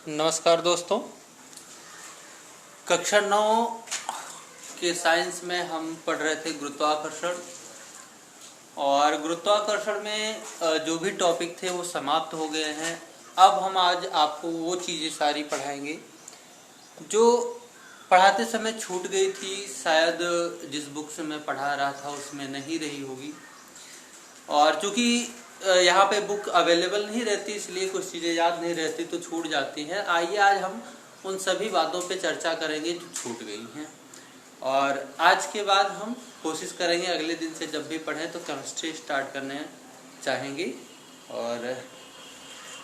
नमस्कार दोस्तों। कक्षा 9 के साइंस में हम पढ़ रहे थे गुरुत्वाकर्षण, और गुरुत्वाकर्षण में जो भी टॉपिक थे वो समाप्त हो गए हैं। अब हम आज आपको वो चीज़ें सारी पढ़ाएंगे जो पढ़ाते समय छूट गई थी, शायद जिस बुक से मैं पढ़ा रहा था उसमें नहीं रही होगी। और चूँकि यहाँ पे बुक अवेलेबल नहीं रहती, इसलिए कुछ चीज़ें याद नहीं रहती तो छूट जाती हैं। आइए आज हम उन सभी बातों पे चर्चा करेंगे जो छूट गई हैं, और आज के बाद हम कोशिश करेंगे अगले दिन से जब भी पढ़ें तो केमिस्ट्री स्टार्ट करने चाहेंगे। और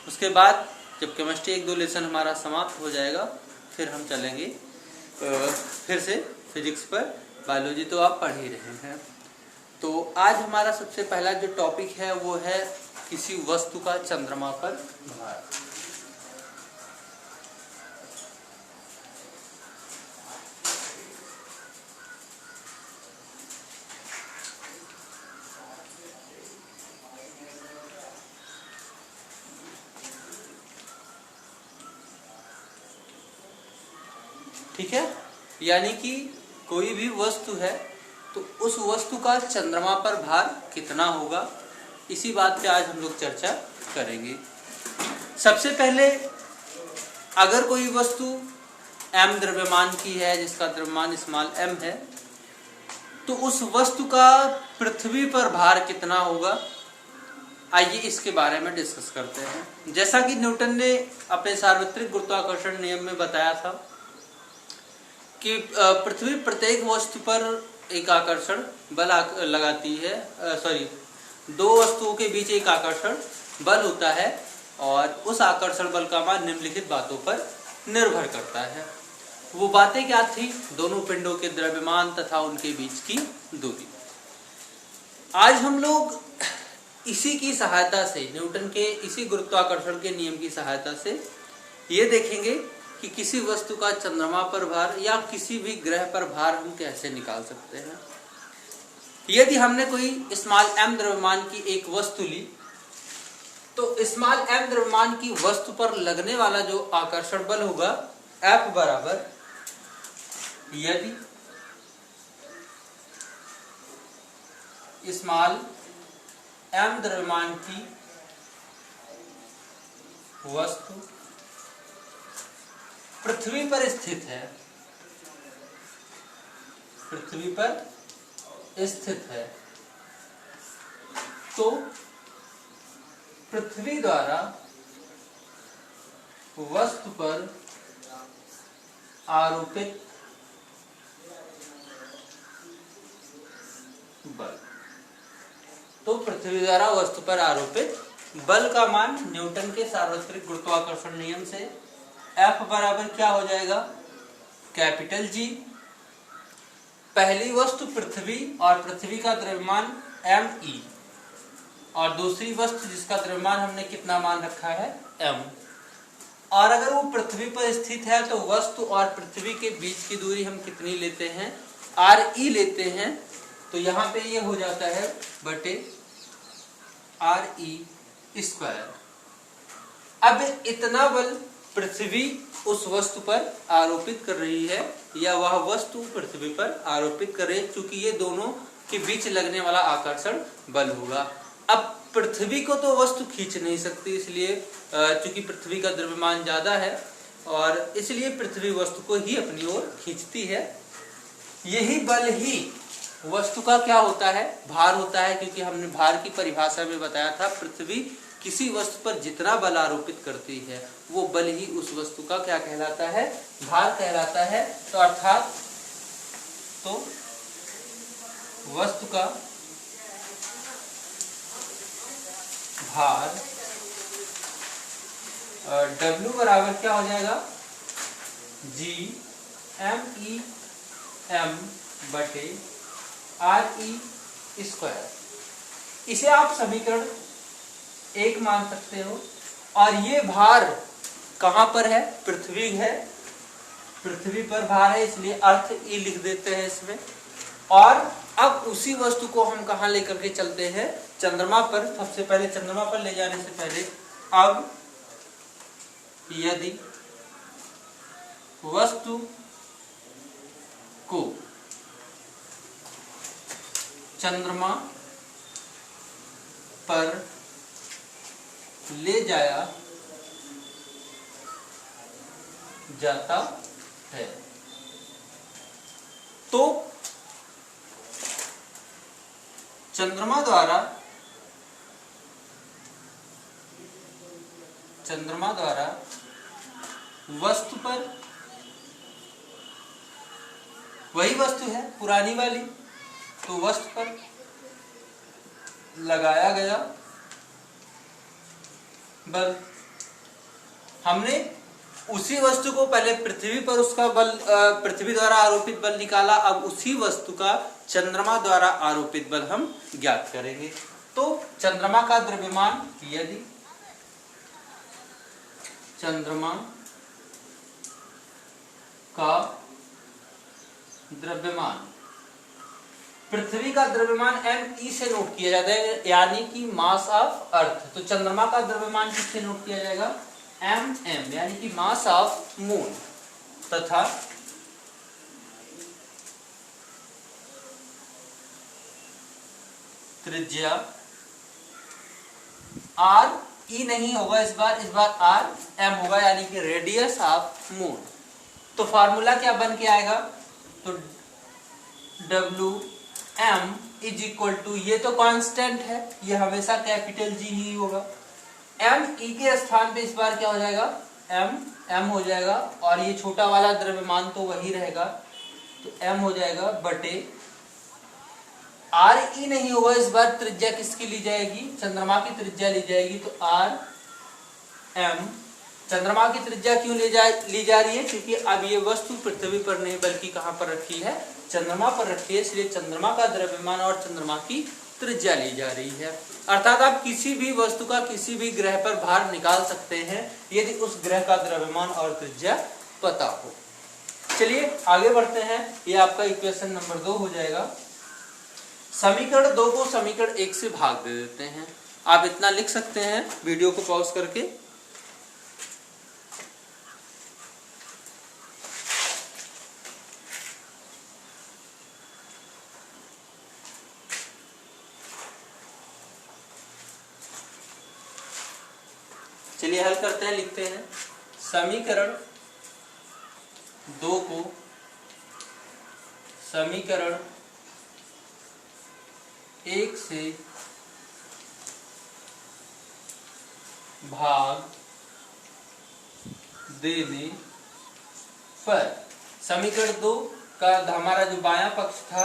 उसके बाद जब केमिस्ट्री 1-2 लेसन हमारा समाप्त हो जाएगा फिर हम चलेंगे फिर से फिजिक्स पर। बायोलॉजी तो आप पढ़ ही रहे हैं। तो आज हमारा सबसे पहला जो टॉपिक है वो है किसी वस्तु का चंद्रमा पर भार। ठीक है, यानी कि कोई भी वस्तु है तो उस वस्तु का चंद्रमा पर भार कितना होगा, इसी बात पे आज हम लोग चर्चा करेंगे। सबसे पहले अगर कोई वस्तु m द्रव्यमान की है, जिसका द्रव्यमान स्मॉल m है, तो उस वस्तु का पृथ्वी पर भार कितना होगा, आइए इसके बारे में डिस्कस करते हैं। जैसा कि न्यूटन ने अपने सार्वत्रिक गुरुत्वाकर्षण नियम में बताया था कि पृथ्वी प्रत्येक वस्तु पर एक आकर्षण बल लगाती है, दो वस्तुओं के बीच एक आकर्षण बल होता है, और उस आकर्षण बल का मान निम्नलिखित बातों पर निर्भर करता है। वो बातें क्या थी? दोनों पिंडों के द्रव्यमान तथा उनके बीच की दूरी। आज हम लोग इसी की सहायता से, न्यूटन के इसी गुरुत्वाकर्षण के नियम की सहायता से ये देखेंगे कि किसी वस्तु का चंद्रमा पर भार या किसी भी ग्रह पर भार हम कैसे निकाल सकते हैं। यदि हमने कोई स्मॉल m द्रव्यमान की एक वस्तु ली, तो स्मॉल m द्रव्यमान की वस्तु पर लगने वाला जो आकर्षण बल होगा F बराबर, यदि स्मॉल m द्रव्यमान की वस्तु पृथ्वी पर स्थित है, पृथ्वी पर स्थित है, तो पृथ्वी द्वारा वस्तु पर आरोपित बल, तो पृथ्वी द्वारा वस्तु पर आरोपित बल का मान न्यूटन के सार्वत्रिक गुरुत्वाकर्षण नियम से F बराबर क्या हो जाएगा? Capital G। पहली वस्तु पृथ्वी और पृथ्वी का द्रव्यमान me, और दूसरी वस्तु जिसका द्रव्यमान हमने कितना मान रखा है? m। और अगर वो पृथ्वी पर स्थित है तो वस्तु और पृथ्वी के बीच की दूरी हम कितनी लेते हैं? re लेते हैं। तो यहाँ पे ये हो जाता है बटे re स्क्वायर। अब इतना बल पृथ्वी उस वस्तु पर आरोपित कर रही है या वह वस्तु पृथ्वी पर आरोपित कर रही है, क्योंकि ये दोनों के बीच लगने वाला आकर्षण बल होगा। अब पृथ्वी को तो वस्तु खींच नहीं सकती, इसलिए चूंकि पृथ्वी का द्रव्यमान ज्यादा है और इसलिए पृथ्वी वस्तु को ही अपनी ओर खींचती है। यही बल ही वस्तु का क्या होता है? भार होता है, क्योंकि हमने भार की परिभाषा में बताया था पृथ्वी किसी वस्तु पर जितना बल आरोपित करती है वो बल ही उस वस्तु का क्या कहलाता है? भार कहलाता है। तो अर्थात तो वस्तु का भार W बराबर क्या हो जाएगा? G m बटे re स्क्वायर। इसे आप समीकरण 1 मान सकते हो। और ये भार कहां पर है? पृथ्वी है, पृथ्वी पर भार है, इसलिए अर्थ ई लिख देते हैं इसमें। और अब उसी वस्तु को हम कहां लेकर के चलते हैं? चंद्रमा पर। सबसे पहले चंद्रमा पर ले जाने से पहले अब यदि वस्तु को चंद्रमा पर ले जाया जाता है तो चंद्रमा द्वारा वस्तु पर, वही वस्तु है पुरानी वाली, तो वस्तु पर लगाया गया बल, हमने उसी वस्तु को पहले पृथ्वी पर उसका बल, पृथ्वी द्वारा आरोपित बल निकाला, अब उसी वस्तु का चंद्रमा द्वारा आरोपित बल हम ज्ञात करेंगे। तो चंद्रमा का द्रव्यमान, यदि चंद्रमा का द्रव्यमान पृथ्वी का द्रव्यमान me से नोट किया जाता है, यानी कि मास ऑफ अर्थ, तो चंद्रमा का द्रव्यमान किससे नोट किया जाएगा, mm, यानी कि मास ऑफ मून, तथा त्रिज्या r, e नहीं होगा इस बार r m होगा, यानी कि रेडियस ऑफ मून। तो फार्मूला क्या बन के आएगा, तो Wm इज इक्वल टू, ये तो कांस्टेंट है, ये हमेशा कैपिटल G ही होगा, m e के स्थान पे इस बार क्या हो जाएगा, m हो जाएगा, और ये छोटा वाला द्रव्यमान तो वही रहेगा, तो m हो जाएगा बटे r e नहीं होगा इस बार, त्रिज्या किसकी ली जाएगी, चंद्रमा की त्रिज्या ली जाएगी, तो r m, चंद्रमा की त्रिज्या क्यों ली जा रही है, क्योंकि अब ये वस्तु पृथ्वी पर नहीं बल्कि कहां पर रखी है, चंद्रमा पर रखी है, इसलिए चंद्रमा का द्रव्यमान और चंद्रमा की त्रिज्या ली जा रही है। अर्थात आप किसी भी वस्तु का किसी भी ग्रह पर भार निकाल सकते हैं यदि उस ग्रह का द्रव्यमान और त्रिज्या पता हो। चलिए आगे बढ़ते हैं, ये आपका इक्वेशन नंबर 2 हो जाएगा। समीकरण 2 को समीकरण 1 से भाग दे देते हैं। आप इतना लिख सकते हैं वीडियो को पॉज करके। चलिए हल करते हैं, लिखते हैं समीकरण 2 को समीकरण 1 से भाग देने पर समीकरण 2 का हमारा जो बायां पक्ष था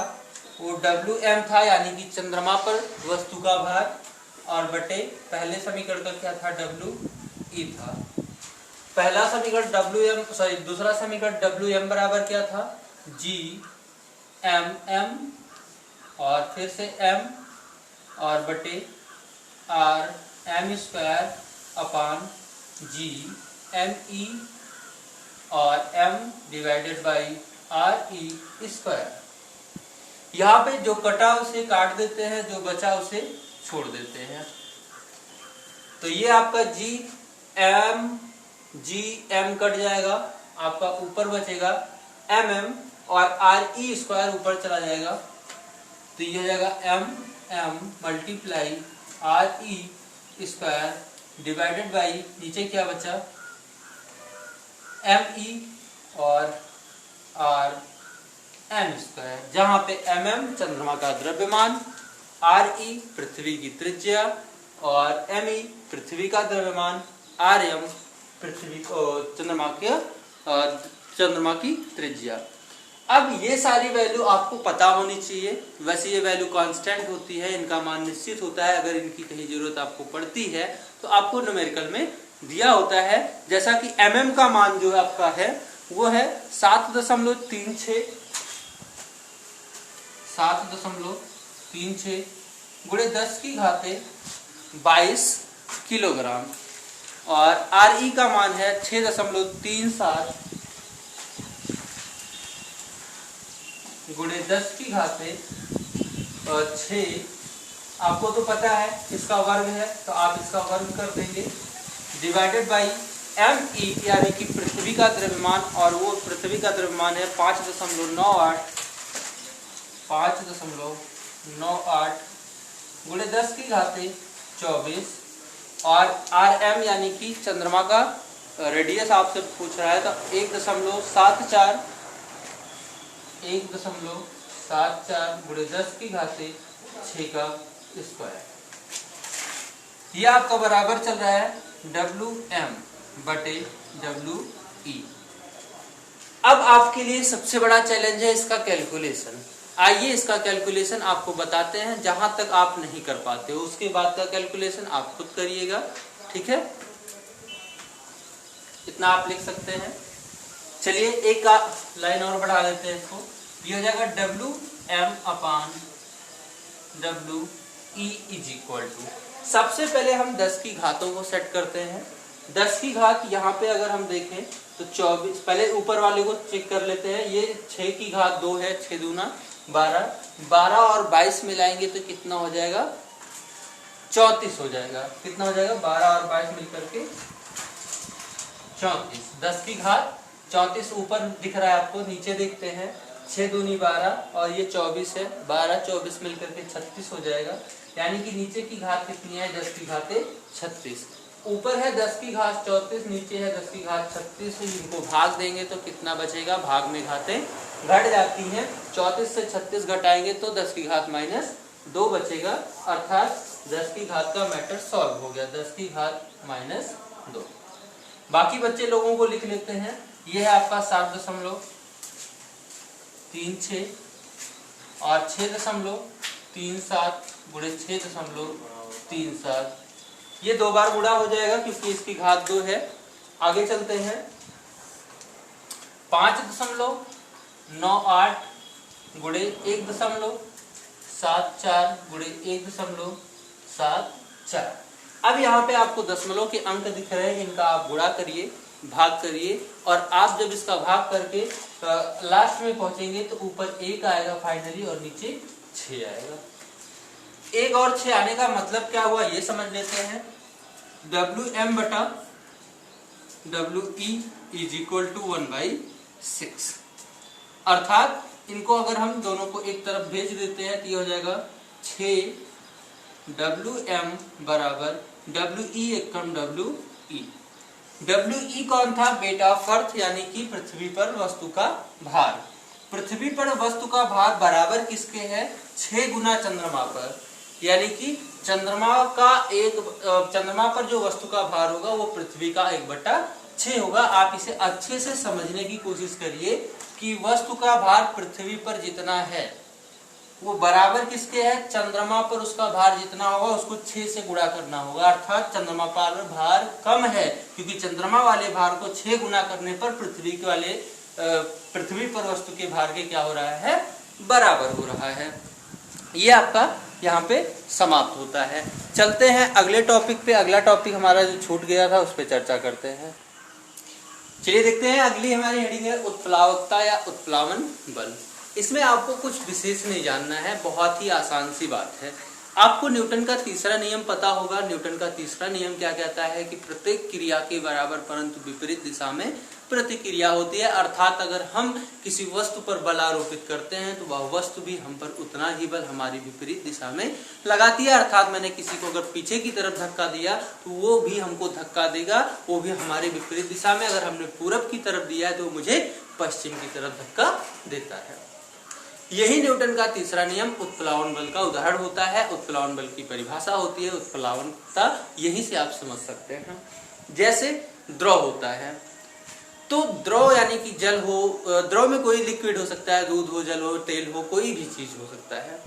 वो Wm था, यानी कि चंद्रमा पर वस्तु का भार, और बटे पहले समीकरण का क्या था, We था। पहला समीकरण दूसरा समीकरण Wm बराबर क्या था, Gmm, और फिर से m और बटे r m square upon g me और m divided by r e square. यहाँ पे जो कटा उसे काट देते हैं, जो बचा उसे छोड़ देते हैं। तो ये आपका g m कट जाएगा, आपका ऊपर बचेगा mm और r e स्क्वायर ऊपर चला जाएगा, तो ये हो जाएगा m multiply r e square divided by नीचे क्या बचा m e और r m स्क्वायर, जहां पे mm चंद्रमा का द्रव्यमान, r e पृथ्वी की त्रिज्या और m e पृथ्वी का द्रव्यमान, r m पृथ्वी को चंद्रमा की त्रिज्या। अब ये सारी वैल्यू आपको पता होनी चाहिए। वैसे ये वैल्यू कांस्टेंट होती है, इनका मान निश्चित होता है। अगर इनकी कहीं जरूरत आपको पड़ती है तो आपको न्यूमेरिकल में दिया होता है। जैसा कि mm का मान जो आपका है वो है 7.36 गुणे 10 की घाते 22 किलोग्राम, और Re का मान है 6.37 गुणे 10 की घाते 6। आपको तो पता है इसका वर्ग है, तो आप इसका वर्ग कर देंगे डिवाइडेड बाई ME यानी कि पृथ्वी का द्रव्यमान, और वो पृथ्वी का द्रव्यमान है 5.98 गुणे 10 की घाते 24, और RM यानी कि चंद्रमा का रेडियस आपसे पूछ रहा है तो 1.74 गुणे 10 की घाते 6 का स्क्वायर। ये आपका बराबर चल रहा है WM बटे WE। अब आपके लिए सबसे बड़ा चैलेंज है इसका कैलकुलेशन। आइए इसका कैलकुलेशन आपको बताते हैं, जहां तक आप नहीं कर पाते हो उसके बाद का कैलकुलेशन आप खुद करिएगा, ठीक है। इतना आप लिख सकते हैं। चलिए एक लाइन और बढ़ा देते हैं इसको। ये हो जाएगा WM upon WE is equal to, सबसे पहले हम 10 की घातों को सेट करते हैं। 10 की घात यहाँ पे अगर हम देखें तो 24, पहले ऊपर वाले को चेक कर लेते हैं। ये 6 की घात 2 है, 6 दूना 12, 12 और 22 मिलाएंगे तो कितना हो जाएगा 34 हो जाएगा। कितना हो जाएगा 12 और 22 मिलकर के 34। 10 की घात 34 ऊपर दिख रहा है आपको, नीचे देखते हैं 6 दूनी 12 और ये 24 है, 12 24 मिलकर के 36 हो जाएगा। यानी कि नीचे की घात कितनी है 10 की घाते 36। ऊपर है 10 की घात 34, नीचे है 10 की घात 36। इनको भाग देंगे तो कितना बचेगा, भाग में घातें घट जाती हैं। 34 से 36 घटाएंगे तो 10 की घात -2 बचेगा, अर्थात 10 की घात का मैटर सॉल्व हो गया। 10 की घात -2। बाकी बच्चे लोगों को लिख लेते हैं। ये है आपका 7.36 और 6.37 गुणे 6.37। ये 2 बार गुणा हो जाएगा क्योंकि इसकी घात 2 है। आगे चलते हैं। 5.98 गुणे 1.74 गुणे 1.74। अब यहाँ पे आपको दशमलव के अंक दिख रहे हैं, इनका आप गुणा करिए, भाग करिए, और आप जब इसका भाग करके लास्ट में पहुंचेंगे तो ऊपर 1 आएगा फाइनली और नीचे 6 आएगा। 1 और 6 आने का मतलब क्या हुआ ये समझ लेते हैं। WM बटा WE इज इक्वल टू 1/6। अर्थात इनको अगर हम दोनों को एक तरफ भेज देते हैं तो ये हो जाएगा 6 WM बराबर WE एकम WE। WE कौन था, वेट ऑफ अर्थ यानी कि पृथ्वी पर वस्तु का भार। पृथ्वी पर वस्तु का भार बराबर किसके है 6 गुना चंद्रमा पर, यानी कि चंद्रमा पर जो वस्तु का भार होगा वो पृथ्वी का 1/6 होगा। आप इसे अच्छे से समझने की कोशिश करिए कि वस्तु का भार पृथ्वी पर जितना है वो बराबर किसके है, चंद्रमा पर उसका भार जितना होगा उसको 6 से गुणा करना होगा। अर्थात चंद्रमा पर भार कम है क्योंकि चंद्रमा वाले भार को 6 गुना करने पर पृथ्वी पर वस्तु के भार के क्या हो रहा है, बराबर हो रहा है। ये आपका यहाँ पे समाप्त होता है। चलते हैं अगले टॉपिक पे। अगला टॉपिक हमारा जो छूट गया था उस पर चर्चा करते हैं। चलिए देखते हैं, अगली हमारी हेडिंग है उत्प्लावकता या उत्प्लावन बल। इसमें आपको कुछ विशेष नहीं जानना है, बहुत ही आसान सी बात है। आपको न्यूटन का तीसरा नियम पता होगा। न्यूटन का तीसरा नियम क्या कहता है कि प्रत्येक क्रिया के बराबर परंतु विपरीत दिशा में प्रतिक्रिया होती है। अर्थात अगर हम किसी वस्तु पर बल आरोपित करते हैं तो वह वस्तु भी हम पर उतना ही बल हमारी विपरीत दिशा में लगाती है। अर्थात मैंने किसी को अगर पीछे की तरफ धक्का दिया तो वो भी हमको धक्का देगा, वो भी हमारे विपरीत दिशा में। अगर हमने पूरब की तरफ दिया है तो मुझे पश्चिम की तरफ धक्का देता है। यही न्यूटन का तीसरा नियम उत्प्लावन बल का उदाहरण होता है। उत्प्लावन बल की परिभाषा होती है उत्प्लावनता, यहीं से आप समझ सकते हैं। जैसे द्रव होता है तो द्रव यानी कि जल हो, द्रव में कोई लिक्विड हो सकता है, दूध हो, जल हो, तेल हो, कोई भी चीज हो सकता है।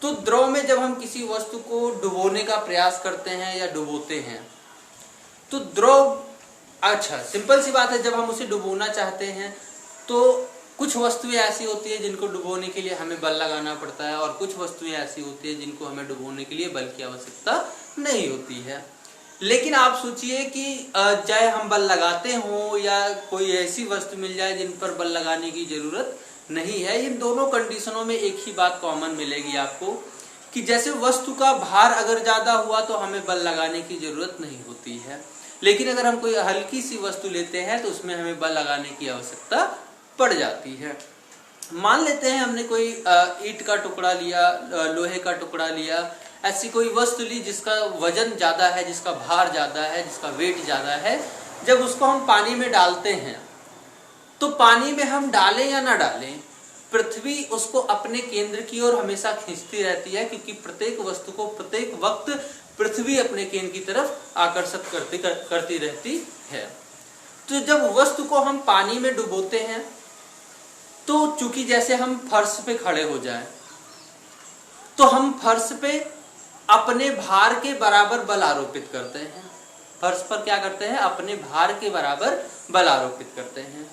तो द्रव में जब हम किसी वस्तु को डुबोने का प्रयास करते हैं या डुबोते हैं तो द्रव, अच्छा सिंपल सी बात है, जब हम उसे डुबोना चाहते हैं तो कुछ वस्तुएं ऐसी होती है जिनको डुबोने के लिए हमें बल लगाना पड़ता है और कुछ वस्तुएं ऐसी होती है जिनको हमें डुबोने के लिए बल की आवश्यकता नहीं होती है। लेकिन आप सोचिए कि चाहे हम बल लगाते हों या कोई ऐसी वस्तु मिल जाए जिन पर बल लगाने की जरूरत नहीं है, इन दोनों कंडीशनों में एक ही बात कॉमन मिलेगी आपको कि जैसे वस्तु का भार अगर ज्यादा हुआ तो हमें बल लगाने की जरूरत नहीं होती है, लेकिन अगर हम कोई हल्की सी वस्तु लेते हैं तो उसमें हमें बल लगाने की आवश्यकता पड़ जाती है। मान लेते हैं हमने कोई ईंट का टुकड़ा लिया, लोहे का टुकड़ा लिया, ऐसी कोई वस्तु ली जिसका वजन ज्यादा है, जिसका भार ज्यादा है, जिसका वेट ज्यादा है। जब उसको हम पानी में डालते हैं तो पानी में हम डालें या ना डालें, पृथ्वी उसको अपने केंद्र की ओर हमेशा खींचती रहती है, क्योंकि प्रत्येक वस्तु को प्रत्येक वक्त पृथ्वी अपने केंद्र की तरफ आकर्षित करती रहती है। तो जब वस्तु को हम पानी में डुबोते हैं तो चूंकि जैसे हम फर्श पे खड़े हो जाएं, तो हम फर्श पे अपने भार के बराबर बल आरोपित करते हैं। फर्श पर क्या करते हैं? अपने भार के बराबर बल आरोपित करते हैं।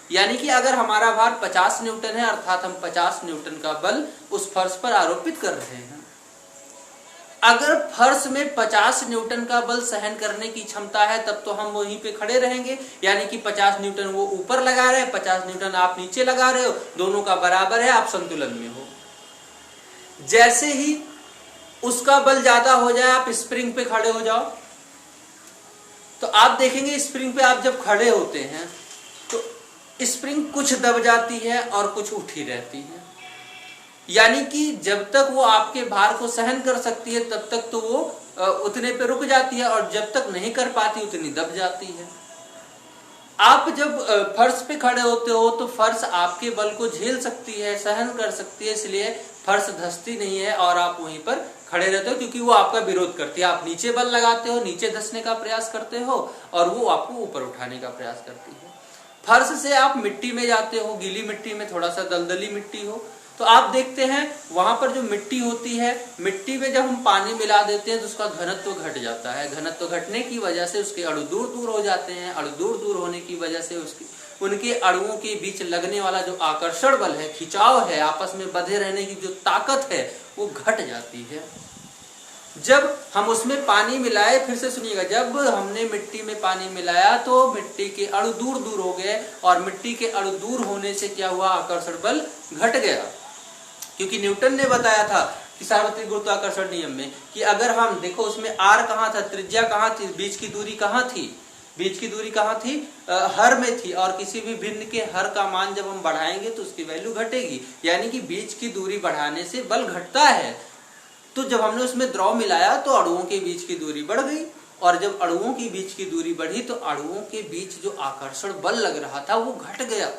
यानी कि अगर हमारा भार 50 न्यूटन है, अर्थात हम 50 न्यूटन का बल उस फर्श पर आरोपित कर रहे हैं। अगर फर्श में 50 न्यूटन का बल सहन करने की क्षमता है तब तो हम वहीं पे खड़े रहेंगे, यानी कि 50 न्यूटन वो ऊपर लगा रहे हैं, 50 न्यूटन आप नीचे लगा रहे हो, दोनों का बराबर है, आप संतुलन में हो। जैसे ही उसका बल ज्यादा हो जाए, आप स्प्रिंग पे खड़े हो जाओ, तो आप देखेंगे स्प्रिंग पे आप जब खड़े होते हैं तो स्प्रिंग कुछ दब जाती है और कुछ उठी रहती है। यानी कि जब तक वो आपके भार को सहन कर सकती है तब तक तो वो उतने पे रुक जाती है, और जब तक नहीं कर पाती उतनी दब जाती है। आप जब फर्श पे खड़े होते हो तो फर्श आपके बल को झेल सकती है, सहन कर सकती है, इसलिए फर्श धंसती नहीं है और आप वहीं पर खड़े रहते हो, क्योंकि वो आपका विरोध करती है। आप नीचे बल लगाते हो, नीचे धंसने का प्रयास करते हो, और वो आपको ऊपर उठाने का प्रयास करती है। फर्श से आप मिट्टी में जाते हो, गीली मिट्टी में, थोड़ा सा दलदली मिट्टी हो, तो आप देखते हैं वहां पर जो मिट्टी होती है, मिट्टी में जब हम पानी मिला देते हैं तो उसका घनत्व घट जाता है। घनत्व घटने की वजह से उसके अणु दूर दूर हो जाते हैं। अणु दूर दूर होने की वजह से उनके अणुओं के बीच लगने वाला जो आकर्षण बल है, खिंचाव है, आपस में बंधे रहने की जो ताकत है, वो घट जाती है। जब हम उसमें पानी मिलाए, फिर से सुनिएगा, जब हमने मिट्टी में पानी मिलाया तो मिट्टी के अणु दूर दूर हो गए, और मिट्टी के अणु दूर होने से क्या हुआ? आकर्षण बल घट गया। क्योंकि न्यूटन ने बताया था कि सार्वत्रिक गुरुत्वाकर्षण नियम में कि अगर हम देखो उसमें आर कहाँ था, त्रिज्या कहाँ थी, बीच की दूरी कहाँ थी? बीच की दूरी कहाँ थी? हर में थी, और किसी भी भिन्न के हर का मान जब हम बढ़ाएंगे तो उसकी वैल्यू घटेगी। यानी कि बीच की दूरी बढ़ाने से बल घटता है। तो जब हमने उसमें द्रव मिलाया तो अणुओं के बीच की दूरी बढ़ गई, और जब अणुओं के बीच की दूरी बढ़ी तो अणुओं के बीच जो आकर्षण बल लग रहा था वो घट गया।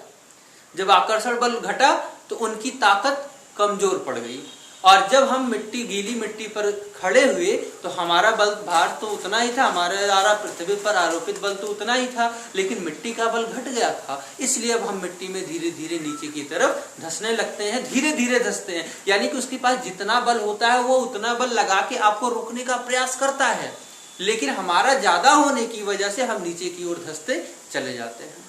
जब आकर्षण बल घटा तो उनकी ताकत कमजोर पड़ गई, और जब हम गीली मिट्टी पर खड़े हुए तो हमारा बल भार तो उतना ही था, हमारे द्वारा पृथ्वी पर आरोपित बल तो उतना ही था, लेकिन मिट्टी का बल घट गया था। इसलिए अब हम मिट्टी में धीरे धीरे नीचे की तरफ धंसने लगते हैं, धीरे धीरे धंसते हैं। यानी कि उसके पास जितना बल होता है वो उतना बल लगा के आपको रोकने का प्रयास करता है, लेकिन हमारा ज्यादा होने की वजह से हम नीचे की ओर धंसते चले जाते हैं।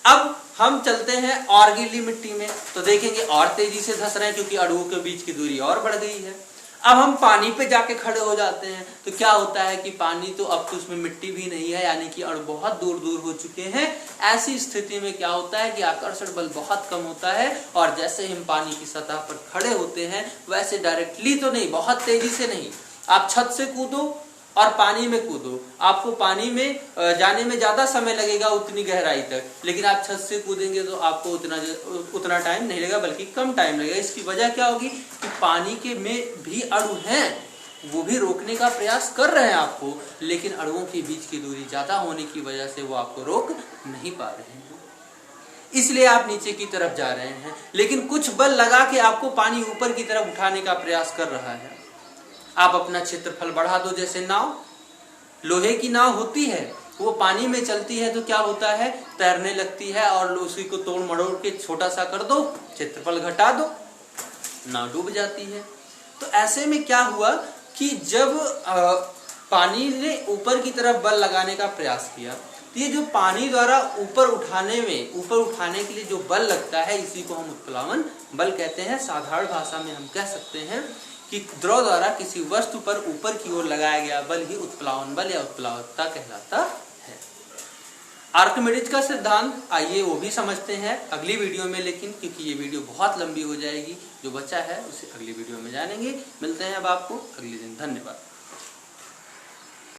अब हम चलते हैं और गीली मिट्टी में, तो देखेंगे और तेजी से धंस रहे हैं, क्योंकि अणुओं के बीच की दूरी और बढ़ गई है। अब हम पानी पे जाके खड़े हो जाते हैं, तो क्या होता है कि पानी तो अब तो उसमें मिट्टी भी नहीं है, यानी कि अणु बहुत दूर दूर हो चुके हैं। ऐसी स्थिति में क्या होता है कि आकर्षण बल बहुत कम होता है, और जैसे हम पानी की सतह पर खड़े होते हैं वैसे डायरेक्टली तो नहीं, बहुत तेजी से नहीं, आप छत से कूदो और पानी में कूदो, आपको पानी में जाने में ज्यादा समय लगेगा उतनी गहराई तक, लेकिन आप छत से कूदेंगे तो आपको उतना टाइम नहीं लगेगा, बल्कि कम टाइम लगेगा। इसकी वजह क्या होगी कि पानी के में भी अणु हैं, वो भी रोकने का प्रयास कर रहे हैं आपको, लेकिन अणुओं के बीच की दूरी ज्यादा होने की वजह से वो आपको रोक नहीं पा रहे हैं, इसलिए आप नीचे की तरफ जा रहे हैं। लेकिन कुछ बल लगा के आपको पानी ऊपर की तरफ उठाने का प्रयास कर रहा है। आप अपना क्षेत्रफल बढ़ा दो, जैसे नाव, लोहे की नाव होती है, वो पानी में चलती है तो क्या होता है, तैरने लगती है, और उसी को तोड़ मरोड़ के छोटा सा कर दो, क्षेत्रफल घटा दो, नाव डूब जाती है। तो ऐसे में क्या हुआ कि जब पानी ने ऊपर की तरफ बल लगाने का प्रयास किया, तो ये जो पानी द्वारा ऊपर उठाने के लिए जो बल लगता है, इसी को हम उत्प्लावन बल कहते हैं। साधारण भाषा में हम कह सकते हैं कि द्रव द्वारा किसी वस्तु पर ऊपर की ओर लगाया गया बल ही उत्प्लावन बल या उत्प्लावकता कहलाता है। आर्किमिडीज का सिद्धांत आइए वो भी समझते हैं अगली वीडियो में, लेकिन क्योंकि ये वीडियो बहुत लंबी हो जाएगी, जो बचा है उसे अगली वीडियो में जानेंगे। मिलते हैं अब आपको अगले दिन। धन्यवाद।